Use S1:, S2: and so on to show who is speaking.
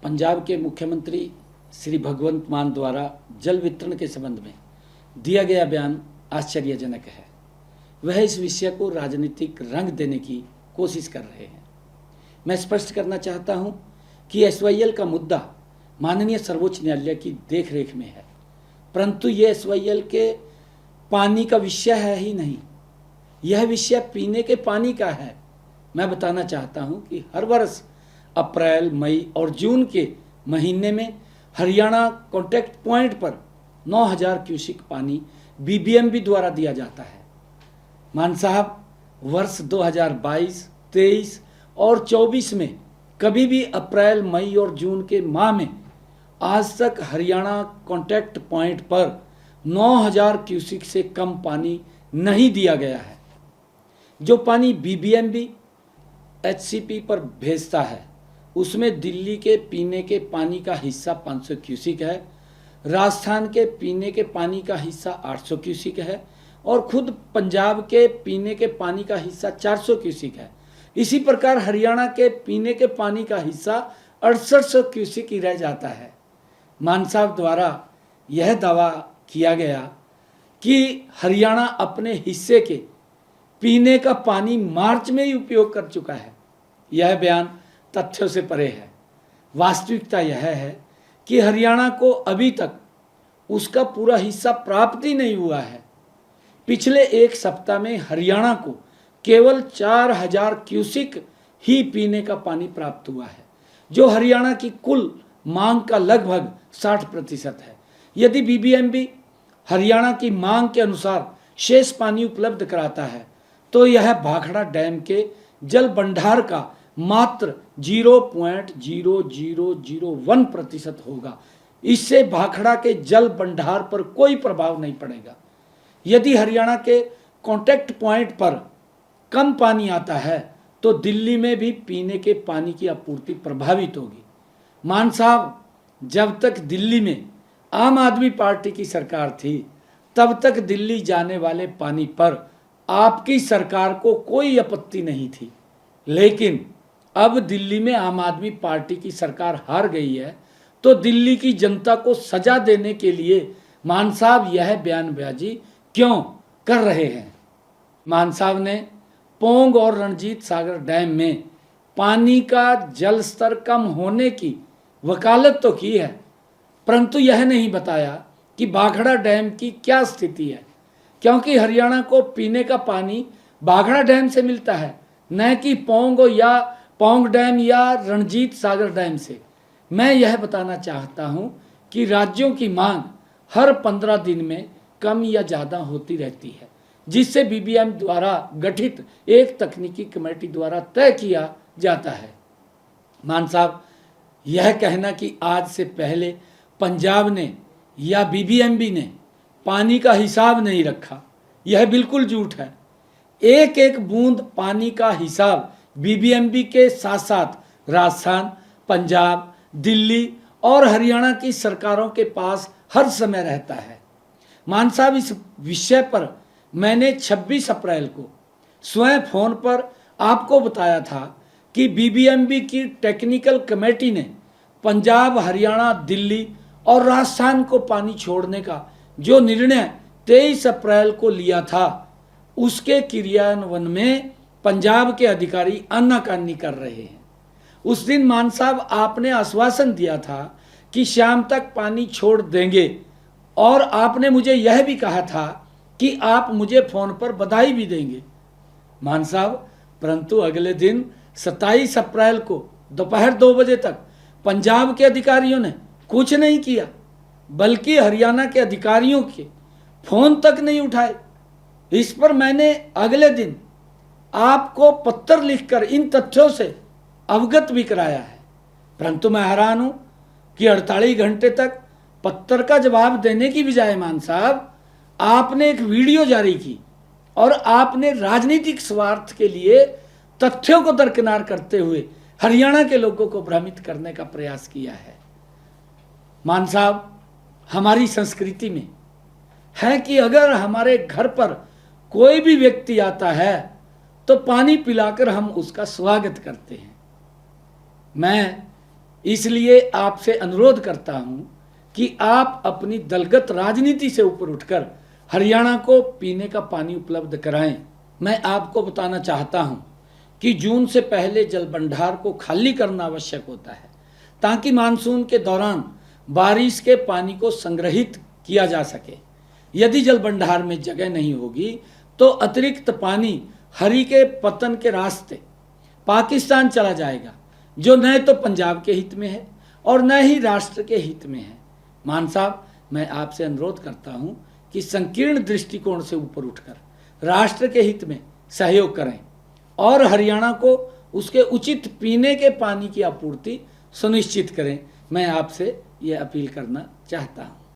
S1: पंजाब के मुख्यमंत्री श्री भगवंत मान द्वारा जल वितरण के संबंध में दिया गया बयान आश्चर्यजनक है। वह इस विषय को राजनीतिक रंग देने की कोशिश कर रहे हैं। मैं स्पष्ट करना चाहता हूं कि एसवाईएल का मुद्दा माननीय सर्वोच्च न्यायालय की देखरेख में है, परंतु ये एसवाईएल के पानी का विषय है ही नहीं, यह विषय पीने के पानी का है। मैं बताना चाहता हूं कि हर वर्ष अप्रैल, मई और जून के महीने में हरियाणा कॉन्टैक्ट पॉइंट पर 9000 क्यूसिक पानी बीबीएमबी द्वारा दिया जाता है। मान साहब, वर्ष 2022, 23 और 24 में कभी भी अप्रैल, मई और जून के माह में आज तक हरियाणा कॉन्टैक्ट पॉइंट पर 9000 क्यूसिक से कम पानी नहीं दिया गया है। जो पानी बीबीएमबी एचसीपी पर भेजता है उसमें दिल्ली के पीने के पानी का हिस्सा 500 क्यूसिक है, राजस्थान के पीने के पानी का हिस्सा 800 क्यूसिक है और खुद पंजाब के पीने के पानी का हिस्सा 400 क्यूसिक है। इसी प्रकार हरियाणा के पीने के पानी का हिस्सा 6800 क्यूसिक ही रह जाता है। मान साहब द्वारा यह दावा किया गया कि हरियाणा अपने हिस्से के पीने का पानी मार्च में ही उपयोग कर चुका है। यह बयान तथ्यों से परे है। वास्तविकता यह है कि हरियाणा को अभी तक उसका पूरा हिस्सा प्राप्त ही नहीं हुआ है। पिछले एक सप्ताह में हरियाणा को केवल 4000 क्यूसिक ही पीने का पानी प्राप्त हुआ है, जो हरियाणा की कुल मांग का लगभग 60% है। यदि बीबीएमबी हरियाणा की मांग के अनुसार शेष पानी उपलब्ध कराता है तो यह भाखड़ा डैम के जल भंडार का मात्र 0.0001% होगा। इससे भाखड़ा के जल भंडार पर कोई प्रभाव नहीं पड़ेगा। यदि हरियाणा के कॉन्टैक्ट पॉइंट पर कम पानी आता है तो दिल्ली में भी पीने के पानी की आपूर्ति प्रभावित होगी। मान साहब, जब तक दिल्ली में आम आदमी पार्टी की सरकार थी तब तक दिल्ली जाने वाले पानी पर आपकी सरकार को कोई आपत्ति नहीं थी, लेकिन अब दिल्ली में आम आदमी पार्टी की सरकार हार गई है तो दिल्ली की जनता को सजा देने के लिए मान साहब यह बयानबाजी क्यों कर रहे हैं। मान साहब ने पोंग और रणजीत सागर डैम में पानी का जल स्तर कम होने की वकालत तो की है, परंतु यह नहीं बताया कि भाखड़ा डैम की क्या स्थिति है, क्योंकि हरियाणा को पीने का पानी भाखड़ा डैम से मिलता है, न कि पोंग डैम या रणजीत सागर डैम से। मैं यह बताना चाहता हूं कि राज्यों की मांग हर 15 दिन में कम या ज़्यादा होती रहती है, जिससे बीबीएम द्वारा गठित एक तकनीकी कमेटी द्वारा तय किया जाता है। मान साहब, यह कहना कि आज से पहले पंजाब ने या बीबीएमबी ने पानी का हिसाब नहीं रखा, यह बिल्कुल झूठ है। एक एक बूंद पानी का हिसाब बीबीएमबी के साथ साथ राजस्थान, पंजाब, दिल्ली और हरियाणा की सरकारों के पास हर समय रहता है। मान साहब, इस विषय पर मैंने 26 अप्रैल को स्वयं फोन पर आपको बताया था कि बीबीएमबी की टेक्निकल कमेटी ने पंजाब, हरियाणा, दिल्ली और राजस्थान को पानी छोड़ने का जो निर्णय 23 अप्रैल को लिया था उसके क्रियान्वयन में पंजाब के अधिकारी आनाकानी कर रहे हैं। उस दिन मान साहब आपने आश्वासन दिया था कि शाम तक पानी छोड़ देंगे और आपने मुझे यह भी कहा था कि आप मुझे फोन पर बधाई भी देंगे। मान साहब, परंतु अगले दिन 27 अप्रैल को दोपहर 2 बजे तक पंजाब के अधिकारियों ने कुछ नहीं किया, बल्कि हरियाणा के अधिकारियों के फोन तक नहीं उठाए। इस पर मैंने अगले दिन आपको पत्र लिखकर इन तथ्यों से अवगत भी कराया है, परंतु मैं हैरान हूं कि 48 घंटे तक पत्र का जवाब देने की बजाय मान साहब आपने एक वीडियो जारी की और आपने राजनीतिक स्वार्थ के लिए तथ्यों को दरकिनार करते हुए हरियाणा के लोगों को भ्रमित करने का प्रयास किया है। मान साहब, हमारी संस्कृति में है कि अगर हमारे घर पर कोई भी व्यक्ति आता है तो पानी पिलाकर हम उसका स्वागत करते हैं। मैं इसलिए आपसे अनुरोध करता हूं कि आप अपनी दलगत राजनीति से ऊपर उठकर हरियाणा को पीने का पानी उपलब्ध कराएं। मैं आपको बताना चाहता हूं कि जून से पहले जल भंडार को खाली करना आवश्यक होता है ताकि मानसून के दौरान बारिश के पानी को संग्रहित किया जा सके। यदि जल भंडार में जगह नहीं होगी तो अतिरिक्त पानी हरि के पतन के रास्ते पाकिस्तान चला जाएगा, जो न तो पंजाब के हित में है और न ही राष्ट्र के हित में है। मान साहब, मैं आपसे अनुरोध करता हूं कि संकीर्ण दृष्टिकोण से ऊपर उठकर राष्ट्र के हित में सहयोग करें और हरियाणा को उसके उचित पीने के पानी की आपूर्ति सुनिश्चित करें। मैं आपसे यह अपील करना चाहता हूं।